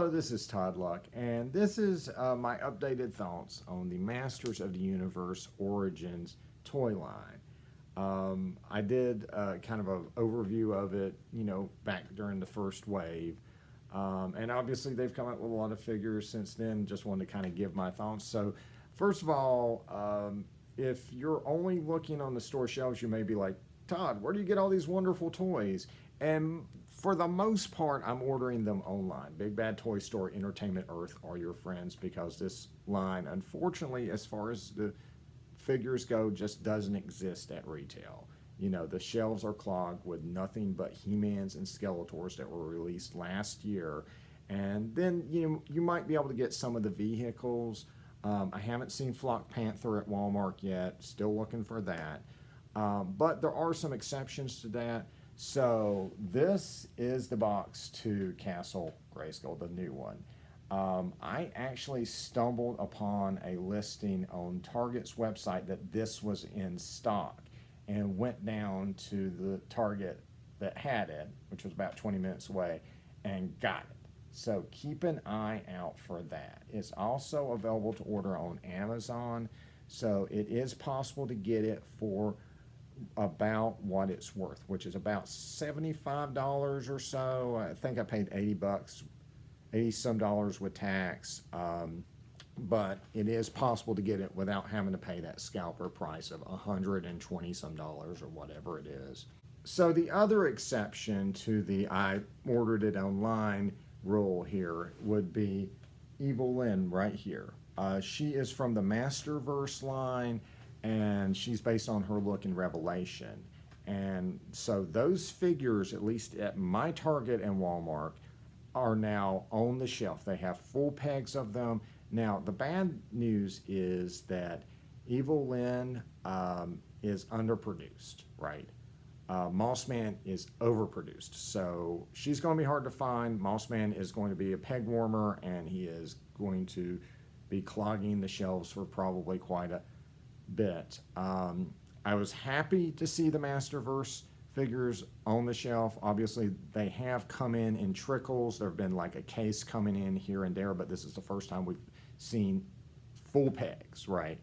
Hello, this is Todd Luck, and this is my updated thoughts on the Masters of the Universe Origins toy line. I did kind of an overview of it, back during the first wave. And obviously they've come up with a lot of figures since then. Just wanted to kind of give my thoughts. So first of all, if you're only looking on the store shelves, you may be like, Todd, where do you get all these wonderful toys? And for the most part, I'm ordering them online. Big Bad Toy Store, Entertainment Earth are your friends, because this line, unfortunately, as far as the figures go, just doesn't exist at retail. The shelves are clogged with nothing but He-Mans and Skeletors that were released last year. And then, you might be able to get some of the vehicles. I haven't seen Flock Panther at Walmart yet. Still looking for that. But there are some exceptions to that. So this is the box to Castle Grayskull, the new one. I actually stumbled upon a listing on Target's website that this was in stock, and went down to the Target that had it, which was about 20 minutes away, and got it. So keep an eye out for that. It's also available to order on Amazon, so it is possible to get it for about what it's worth, which is about $75 or so. I think I paid 80 bucks, 80 some dollars with tax. But it is possible to get it without having to pay that scalper price of 120 some dollars or whatever it is. So the other exception to the I ordered it online rule here would be Evil Lynn right here. She is from the Masterverse line, and she's based on her look in Revelation. And so those figures, at least at my Target and Walmart, are now on the shelf. They have full pegs of them. Now, the bad news is that Evil Lynn is underproduced, right? Mossman is overproduced. So she's going to be hard to find. Mossman is going to be a peg warmer, and he is going to be clogging the shelves for probably quite a bit. I was happy to see the Masterverse figures on the shelf. Obviously, they have come in trickles. There have been like a case coming in here and there, but this is the first time we've seen full pegs, right?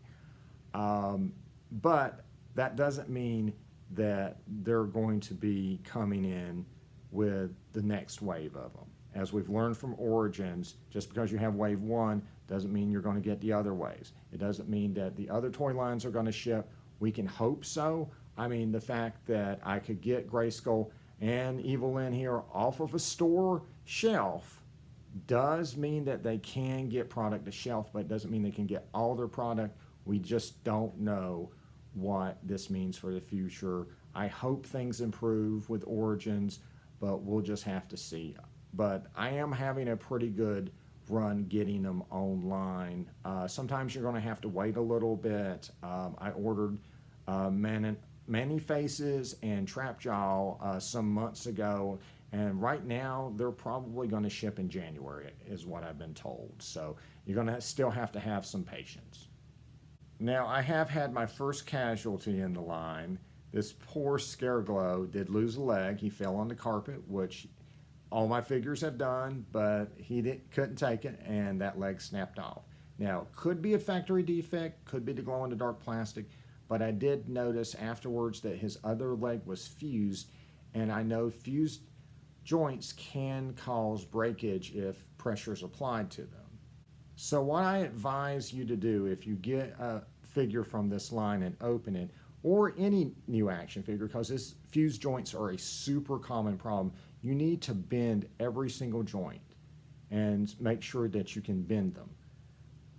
But that doesn't mean that they're going to be coming in with the next wave of them. As we've learned from Origins, just because you have wave one doesn't mean you're going to get the other waves. It doesn't mean that the other toy lines are going to ship. We can hope so. I mean, the fact that I could get Grayskull and Evil Lynn here off of a store shelf does mean that they can get product to shelf, but it doesn't mean they can get all their product. We just don't know what this means for the future. I hope things improve with Origins, but we'll just have to see. But I am having a pretty good run getting them online. Sometimes you're going to have to wait a little bit. I ordered Many Faces and Trapjaw some months ago, and right now they're probably going to ship in January, is what I've been told. So you're going to still have to have some patience. Now, I have had my first casualty in the line. This poor Scareglow did lose a leg. He fell on the carpet, which all my figures have done, but he couldn't take it, and that leg snapped off. Now, could be a factory defect, could be the glow-in-the-dark plastic, but I did notice afterwards that his other leg was fused, and I know fused joints can cause breakage if pressure is applied to them. So what I advise you to do if you get a figure from this line and open it, or any new action figure, because this fused joints are a super common problem, you need to bend every single joint and make sure that you can bend them.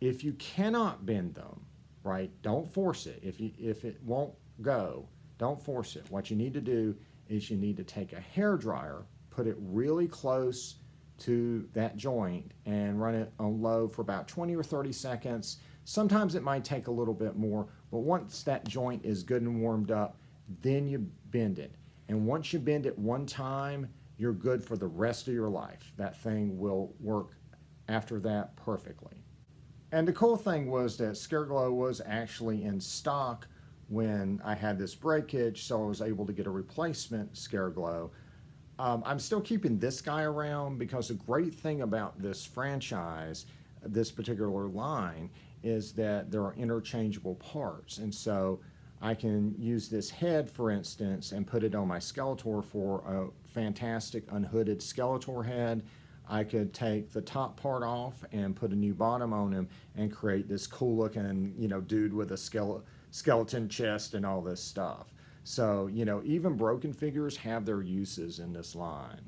If you cannot bend them, right, don't force it. If it won't go, don't force it. What you need to do is you need to take a hairdryer, put it really close to that joint, and run it on low for about 20 or 30 seconds. Sometimes it might take a little bit more, but once that joint is good and warmed up, then you bend it. And once you bend it one time, you're good for the rest of your life. That thing will work after that perfectly. And the cool thing was that Scareglow was actually in stock when I had this breakage, so I was able to get a replacement Scareglow I'm still keeping this guy around because the great thing about this franchise, this particular line, is that there are interchangeable parts. And so I can use this head, for instance, and put it on my Skeletor for a fantastic unhooded Skeletor head. I could take the top part off and put a new bottom on him and create this cool looking, dude with a skeleton chest and all this stuff. So, even broken figures have their uses in this line.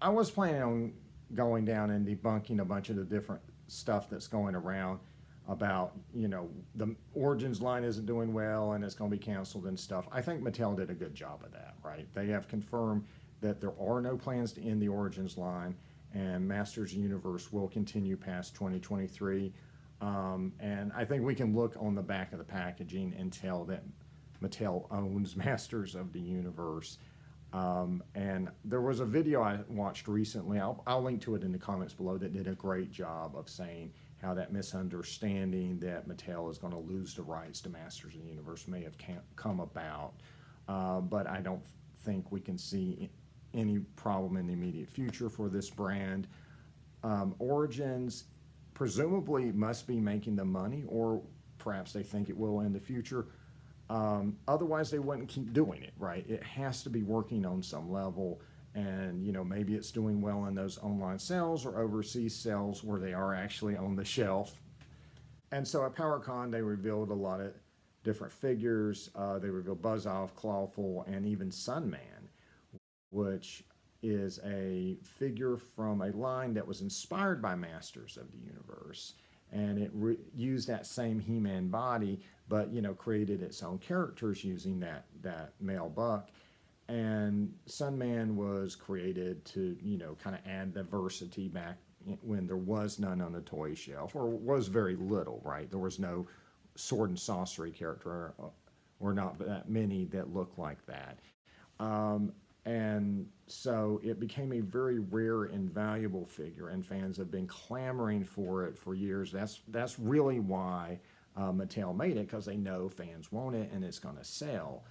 I was planning on going down and debunking a bunch of the different stuff that's going around about, the Origins line isn't doing well and it's going to be canceled and stuff. I think Mattel did a good job of that, right? They have confirmed that there are no plans to end the Origins line, and Masters Universe will continue past 2023. And I think we can look on the back of the packaging and tell that Mattel owns Masters of the Universe. And there was a video I watched recently, I'll link to it in the comments below, that did a great job of saying how that misunderstanding that Mattel is going to lose the rights to Masters of the Universe may have come about. But I don't think we can see any problem in the immediate future for this brand. Origins presumably must be making the money, or perhaps they think it will in the future. Otherwise, they wouldn't keep doing it, right? It has to be working on some level, and maybe it's doing well in those online sales or overseas sales where they are actually on the shelf. And so at PowerCon, they revealed a lot of different figures. They revealed Buzz Off, Clawful, and even Sunman, which is a figure from a line that was inspired by Masters of the Universe. And it used that same He-Man body, but created its own characters using that male buck. And Sunman was created to kind of add diversity back when there was none on the toy shelf, or was very little, right? There was no sword and sorcery character, or not that many that looked like that. And so it became a very rare and valuable figure, and fans have been clamoring for it for years. That's really why Mattel made it, because they know fans want it and it's going to sell.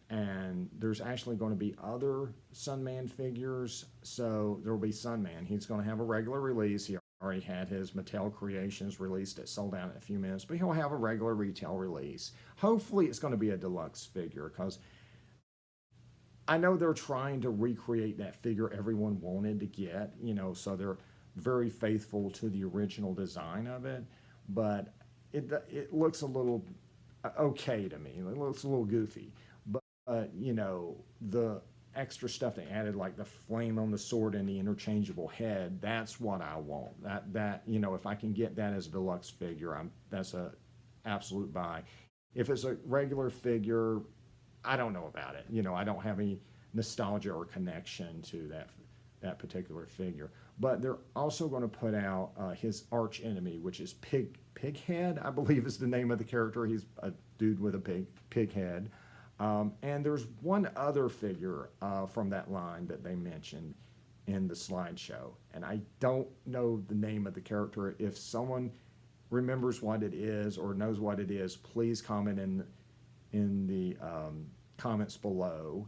And there's actually going to be other Sunman figures. So there will be Sunman. He's going to have a regular release. He already had his Mattel Creations released. It sold out in a few minutes, but he'll have a regular retail release. Hopefully it's going to be a deluxe figure, because I know they're trying to recreate that figure everyone wanted to get, so they're very faithful to the original design of it, but it looks a little okay to me. It looks a little goofy, but the extra stuff they added, like the flame on the sword and the interchangeable head, that's what I want. That if I can get that as a deluxe figure, that's a absolute buy. If it's a regular figure, I don't know about it. I don't have any nostalgia or connection to that particular figure. But they're also going to put out his arch enemy, which is Pighead, I believe is the name of the character. He's a dude with a pig head. And there's one other figure from that line that they mentioned in the slideshow, and I don't know the name of the character. If someone remembers what it is or knows what it is, please comment in the comments below.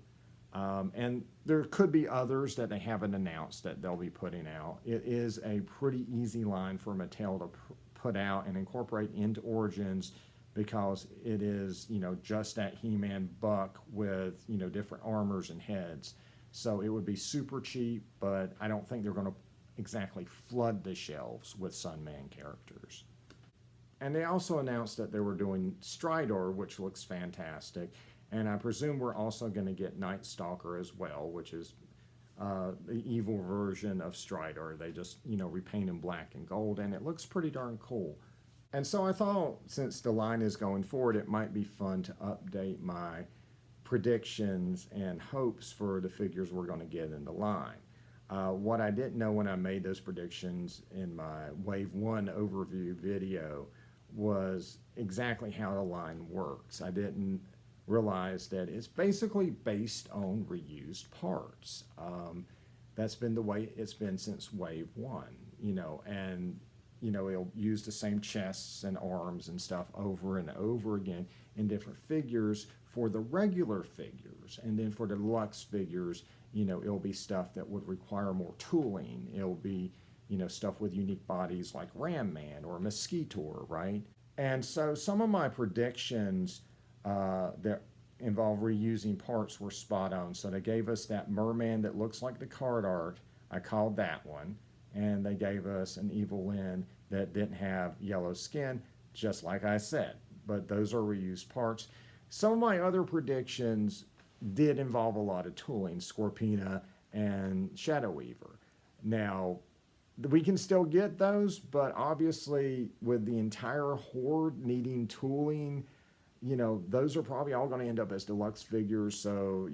And there could be others that they haven't announced that they'll be putting out. It is a pretty easy line for Mattel to put out and incorporate into Origins, because it is, just that He-Man buck with, different armors and heads. So it would be super cheap, but I don't think they're going to exactly flood the shelves with Sunman characters. And they also announced that they were doing Stridor, which looks fantastic. And I presume we're also going to get Night Stalker as well, which is the evil version of Stridor. They just, repaint him black and gold, and it looks pretty darn cool. And so I thought, since the line is going forward, it might be fun to update my predictions and hopes for the figures we're going to get in the line. What I didn't know when I made those predictions in my Wave 1 overview video was exactly how the line works. I didn't realize that it's basically based on reused parts. That's been the way it's been since Wave 1, and it'll use the same chests and arms and stuff over and over again in different figures for the regular figures. And then for the deluxe figures, it'll be stuff that would require more tooling. It'll be, stuff with unique bodies like Ram Man or Mosquitor, right? And so some of my predictions that involve reusing parts were spot on. So they gave us that merman that looks like the card art. I called that one. And they gave us an Evil Lyn that didn't have yellow skin, just like I said. But those are reused parts. Some of my other predictions did involve a lot of tooling, Scorpina and Shadow Weaver. Now, we can still get those, but obviously with the entire horde needing tooling, those are probably all going to end up as deluxe figures. So,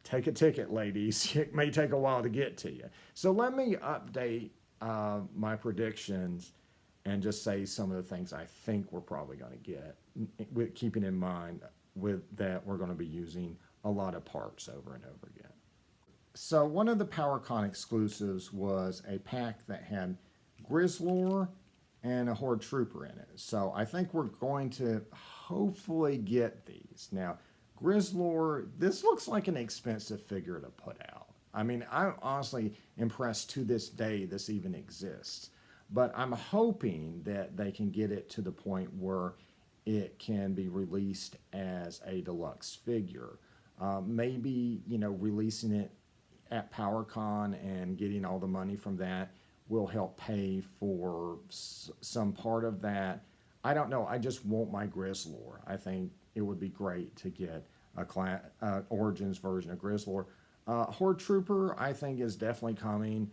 take a ticket, ladies. It may take a while to get to you. So let me update my predictions and just say some of the things I think we're probably going to get, with keeping in mind with that we're going to be using a lot of parts over and over again. So one of the PowerCon exclusives was a pack that had Grizzlor and a Horde Trooper in it. So I think we're going to hopefully get these. Now, Grizzlor, this looks like an expensive figure to put out. I mean, I'm honestly impressed to this day this even exists. But I'm hoping that they can get it to the point where it can be released as a deluxe figure. Maybe, releasing it at PowerCon and getting all the money from that will help pay for some part of that. I don't know. I just want my Grizzlor. I think it would be great to get a Origins version of Grizzlor. Horde Trooper, I think, is definitely coming.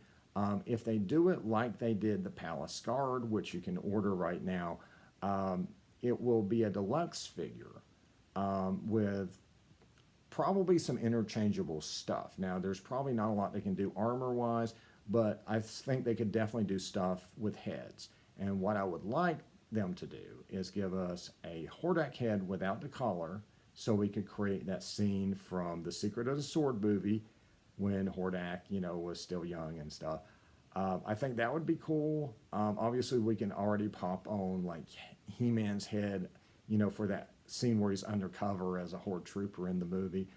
If they do it like they did the Palace Guard, which you can order right now, it will be a deluxe figure with probably some interchangeable stuff. Now, there's probably not a lot they can do armor-wise, but I think they could definitely do stuff with heads. And what I would like them to do is give us a Hordak head without the collar, so we could create that scene from the Secret of the Sword movie when Hordak, was still young and stuff. I think that would be cool. Obviously, we can already pop on like He-Man's head, for that scene where he's undercover as a Horde Trooper in the movie.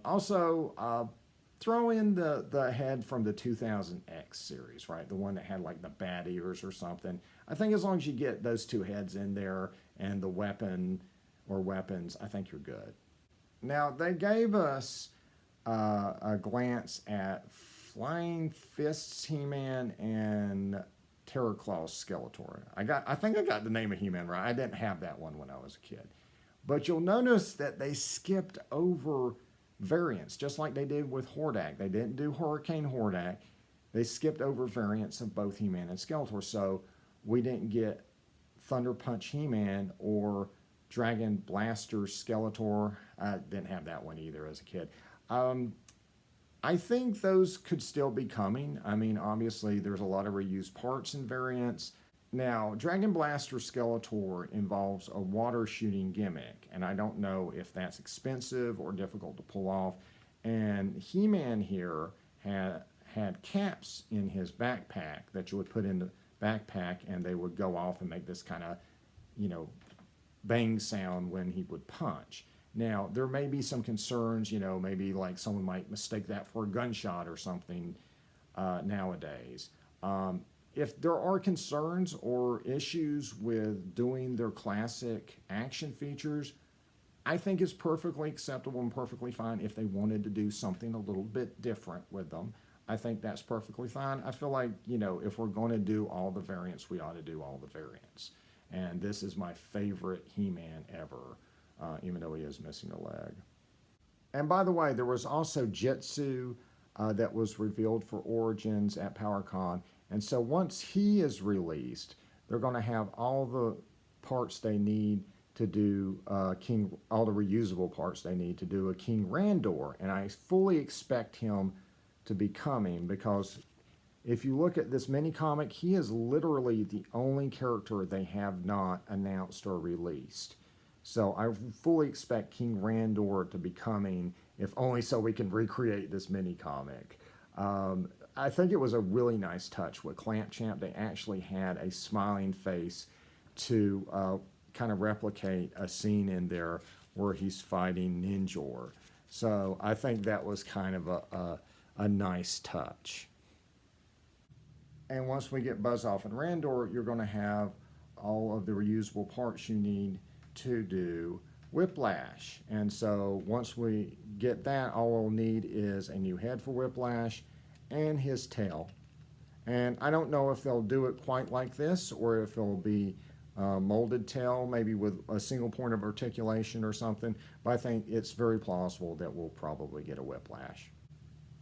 Also, throw in the head from the 2000X series, right? The one that had like the bat ears or something. I think as long as you get those two heads in there and the weapon or weapons, I think you're good. Now, they gave us a glance at Flying Fists He-Man and Terror Claws Skeletor. I think I got the name of He-Man right. I didn't have that one when I was a kid. But you'll notice that they skipped over variants, just like they did with Hordak. They didn't do Hurricane Hordak. They skipped over variants of both He-Man and Skeletor. So we didn't get Thunder Punch He-Man or Dragon Blaster Skeletor. I didn't have that one either as a kid. I think those could still be coming. I mean, obviously, there's a lot of reused parts and variants. Now, Dragon Blaster Skeletor involves a water shooting gimmick, and I don't know if that's expensive or difficult to pull off. And He-Man here had caps in his backpack that you would put in the backpack, and they would go off and make this kind of, bang sound when he would punch. Now, there may be some concerns, maybe like someone might mistake that for a gunshot or something nowadays. If there are concerns or issues with doing their classic action features, I think it's perfectly acceptable and perfectly fine if they wanted to do something a little bit different with them. I think that's perfectly fine. I feel like, if we're going to do all the variants, we ought to do all the variants. And this is my favorite He-Man ever, even though he is missing a leg. And by the way, there was also Jitsu that was revealed for Origins at PowerCon. And so once he is released, they're going to have all the parts they need to do all the reusable parts they need to do a King Randor. And I fully expect him to be coming, because if you look at this mini comic, he is literally the only character they have not announced or released. So I fully expect King Randor to be coming, if only so we can recreate this mini comic. I think it was a really nice touch with Clamp Champ. They actually had a smiling face to kind of replicate a scene in there where he's fighting Ninjor. So I think that was kind of a nice touch. And once we get Buzz Off and Randor, you're going to have all of the reusable parts you need to do Whiplash. And so once we get that, all we'll need is a new head for Whiplash and his tail. And I don't know if they'll do it quite like this or if it'll be molded tail, maybe with a single point of articulation or something, but I think it's very plausible that we'll probably get a Whiplash.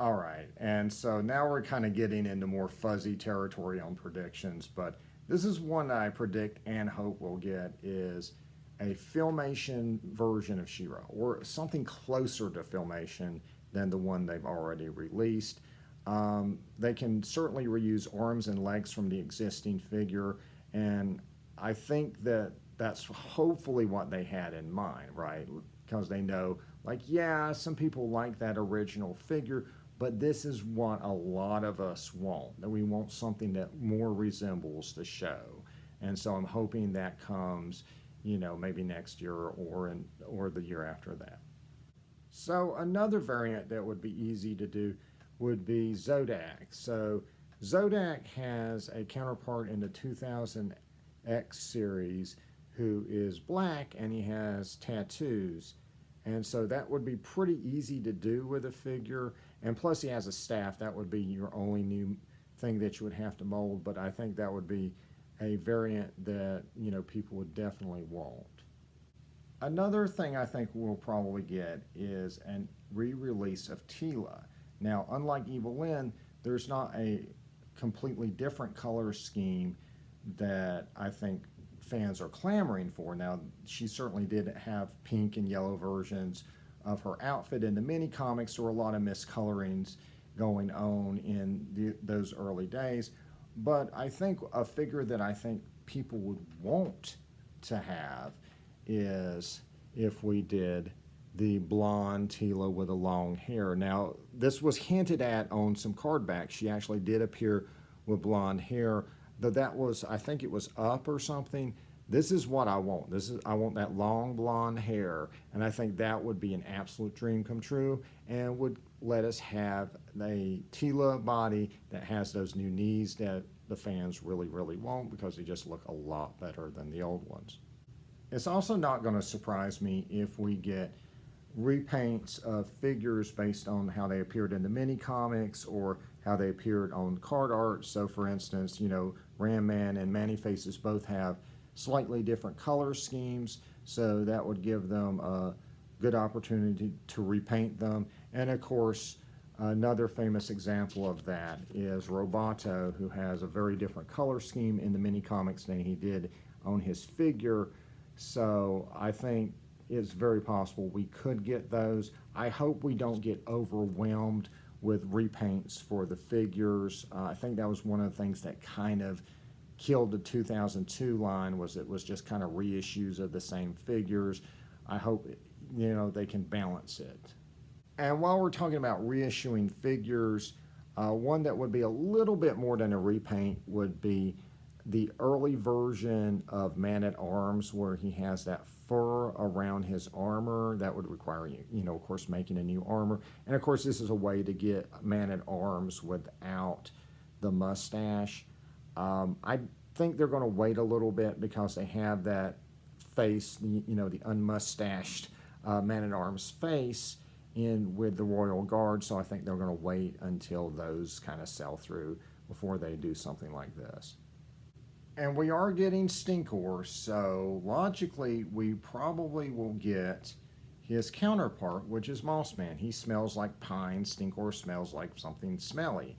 All right, and so now we're kind of getting into more fuzzy territory on predictions, but this is one that I predict and hope we'll get is a Filmation version of She-Ra, or something closer to Filmation than the one they've already released. They can certainly reuse arms and legs from the existing figure, and I think that that's hopefully what they had in mind, right? Because they know, like, yeah, some people like that original figure, but this is what a lot of us want, that we want something that more resembles the show. And so I'm hoping that comes, you know, maybe next year or the year after that. So another variant that would be easy to do would be Zodak. So Zodak has a counterpart in the 2000X series who is black and he has tattoos. And so that would be pretty easy to do with a figure. And plus he has a staff. That would be your only new thing that you would have to mold. But I think that would be a variant that, you know, people would definitely want. Another thing I think we'll probably get is a re-release of Teela. Now, unlike Evelyn, there's not a completely different color scheme that I think fans are clamoring for. Now, she certainly did have pink and yellow versions of her outfit in the mini comics. There were a lot of miscolorings going on in those early days. But I think a figure that I think people would want to have is if we did the blonde Teela with the long hair. Now, this was hinted at on some card backs. She actually did appear with blonde hair, though that was, I think it was Up or something. This is what I want. I want that long blonde hair, and I think that would be an absolute dream come true and would let us have a Teela body that has those new knees that the fans really, really want because they just look a lot better than the old ones. It's also not going to surprise me if we get repaints of figures based on how they appeared in the mini comics or how they appeared on card art. So for instance, you know, Ram Man and Manny Faces both have slightly different color schemes, so that would give them a good opportunity to repaint them. And of course, another famous example of that is Roboto, who has a very different color scheme in the mini comics than he did on his figure. So I think it's very possible we could get those. I hope we don't get overwhelmed with repaints for the figures. I think that was one of the things that kind of killed the 2002 line, was it was just kind of reissues of the same figures. I hope, you know, they can balance it. And while we're talking about reissuing figures, one that would be a little bit more than a repaint would be the early version of Man-at-Arms, where he has that fur around his armor. That would require, you know, of course, making a new armor. And of course, this is a way to get Man-at-Arms without the mustache. I think they're going to wait a little bit because they have that face, you know, the unmustached Man-at-Arms face in with the Royal Guard. So I think they're going to wait until those kind of sell through before they do something like this. And we are getting Stinkor, so logically we probably will get his counterpart, which is Mossman. He smells like pine. Stinkor smells like something smelly.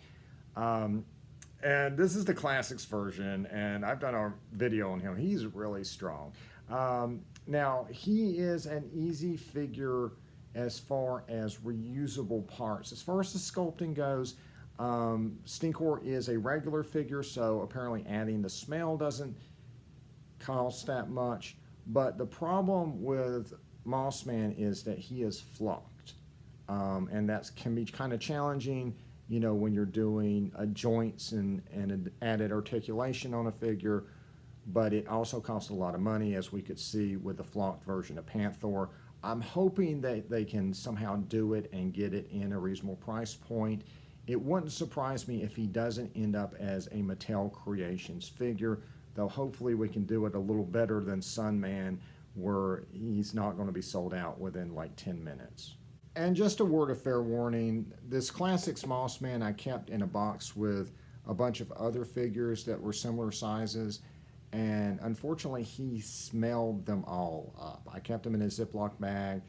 And this is the classics version, and I've done a video on him. He's really strong. Now, he is an easy figure as far as reusable parts. As far as the sculpting goes, Stinkor is a regular figure, so apparently adding the smell doesn't cost that much. But the problem with Mossman is that he is flocked, and that can be kind of challenging, you know, when you're doing joints and an added articulation on a figure. But it also costs a lot of money, as we could see with the flocked version of Panther. I'm hoping that they can somehow do it and get it in a reasonable price point. It wouldn't surprise me if he doesn't end up as a Mattel Creations figure, though hopefully we can do it a little better than Sunman, where he's not going to be sold out within like 10 minutes. And just a word of fair warning, this classic Mossman I kept in a box with a bunch of other figures that were similar sizes, and unfortunately he smelled them all up. I kept them in a Ziploc bag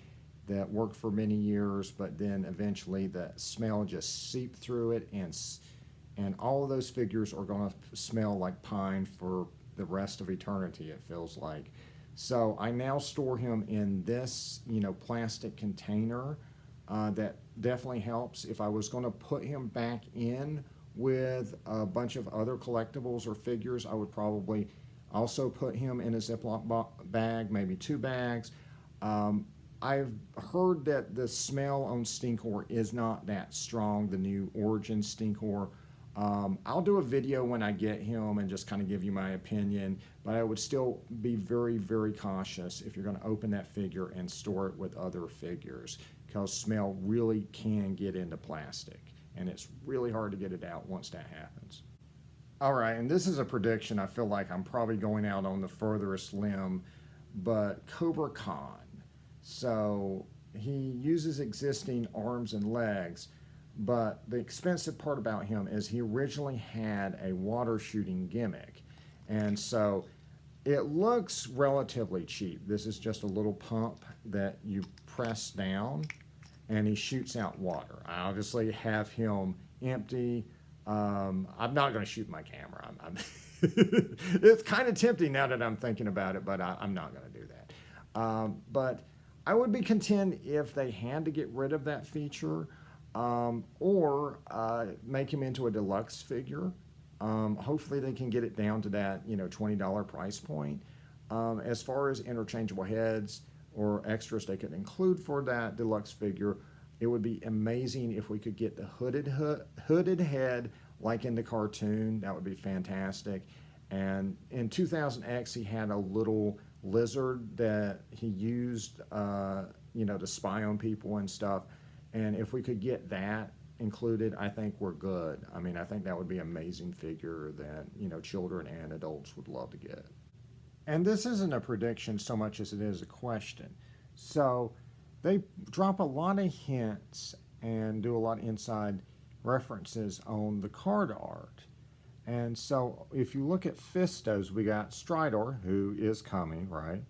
that worked for many years, but then eventually the smell just seeped through it, and all of those figures are going to smell like pine for the rest of eternity, it feels like. So I now store him in this, plastic container. That definitely helps. If I was going to put him back in with a bunch of other collectibles or figures, I would probably also put him in a Ziploc bag, maybe 2 bags. I've heard that the smell on Stinkor is not that strong, the new Origin Stinkor. I'll do a video when I get him and just kind of give you my opinion, but I would still be very, very cautious if you're going to open that figure and store it with other figures, because smell really can get into plastic, and it's really hard to get it out once that happens. All right, and this is a prediction. I feel like I'm probably going out on the furthest limb, but Cobra Khan. So he uses existing arms and legs, but the expensive part about him is he originally had a water shooting gimmick. And so it looks relatively cheap. This is just a little pump that you press down and he shoots out water. I obviously have him empty. I'm not going to shoot my camera. It's kind of tempting now that I'm thinking about it, but I'm not going to do that. But I would be content if they had to get rid of that feature, or make him into a deluxe figure. Hopefully they can get it down to that $20 price point. As far as interchangeable heads or extras they could include for that deluxe figure, it would be amazing if we could get the hooded head like in the cartoon. That would be fantastic. And in 2000X he had a little lizard that he used to spy on people and stuff. And if we could get that included, I think we're good. I mean, I think that would be an amazing figure that, children and adults would love to get. And this isn't a prediction so much as it is a question. So they drop a lot of hints and do a lot of inside references on the card art. And so if you look at Fistos, we got Stridor, who is coming, right?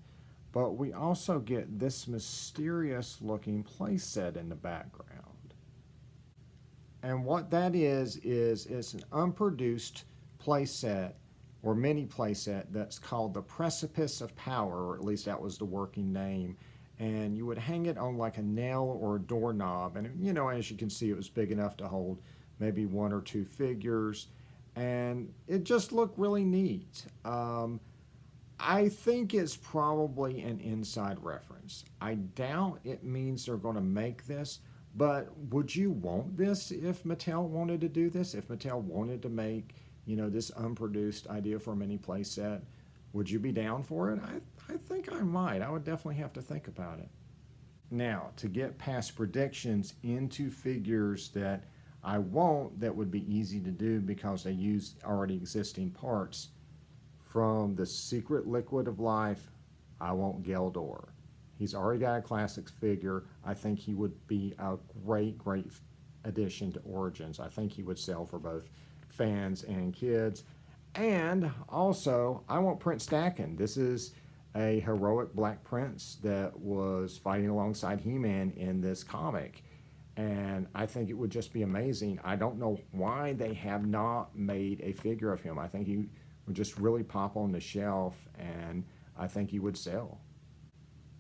But we also get this mysterious looking playset in the background. And what that is it's an unproduced playset or mini playset that's called the Precipice of Power, or at least that was the working name. And you would hang it on like a nail or a doorknob. And, as you can see, it was big enough to hold maybe 1 or 2 figures. And it just looked really neat. I think it's probably an inside reference. I doubt it means they're going to make this, but would you want this if Mattel wanted to do this? If Mattel wanted to make, this unproduced idea for a mini playset, would you be down for it? I think I might. I would definitely have to think about it. Now, to get past predictions into figures that I won't, that would be easy to do because they use already existing parts. From the Secret Liquid of Life, I want Geldor. He's already got a classics figure. I think he would be a great, great addition to Origins. I think he would sell for both fans and kids. And also, I want Prince Dakin. This is a heroic black prince that was fighting alongside He-Man in this comic. And I think it would just be amazing. I don't know why they have not made a figure of him. I think he would just really pop on the shelf, and I think he would sell.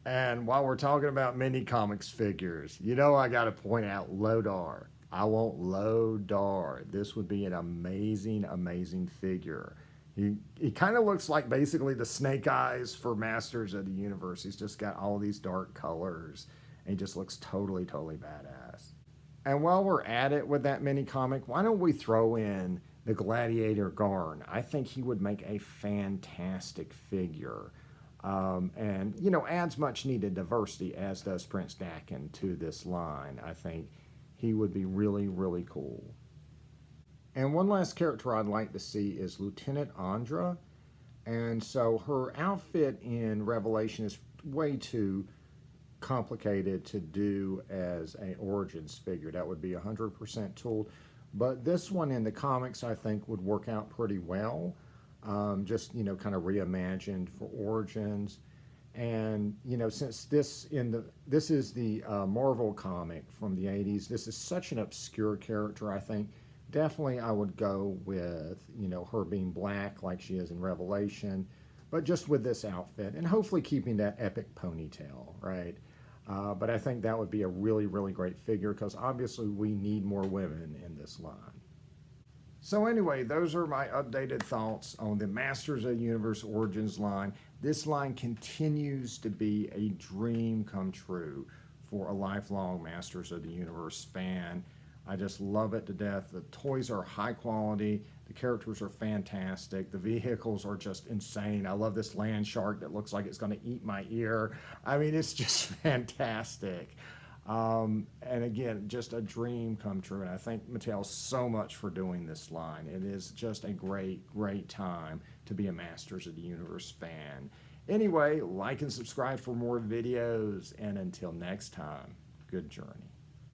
And while we're talking about mini comics figures, I got to point out Lodar. I want Lodar. This would be an amazing, amazing figure. He kind of looks like basically the Snake Eyes for Masters of the Universe. He's just got all these dark colors, and he just looks totally, totally badass. And while we're at it with that mini comic, why don't we throw in the Gladiator Garn? I think he would make a fantastic figure. And, adds much needed diversity, as does Prince Dakin, to this line. I think he would be really, really cool. And one last character I'd like to see is Lieutenant Andra. And so her outfit in Revelation is way too complicated to do as a Origins figure. That would be 100% tooled. But this one in the comics I think would work out pretty well. Just, you know, kind of reimagined for Origins. And, you know, since this is the Marvel comic from the 80s, this is such an obscure character, I think. Definitely I would go with, you know, her being black like she is in Revelation, but just with this outfit and hopefully keeping that epic ponytail, right? But I think that would be a really, really great figure because obviously we need more women in this line. So anyway, those are my updated thoughts on the Masters of the Universe Origins line. This line continues to be a dream come true for a lifelong Masters of the Universe fan. I just love it to death. The toys are high quality. The characters are fantastic. The vehicles are just insane. I love this land shark that looks like it's going to eat my ear. I mean, it's just fantastic. And again, just a dream come true. And I thank Mattel so much for doing this line. It is just a great, great time to be a Masters of the Universe fan. Anyway, like and subscribe for more videos. And until next time, good journey.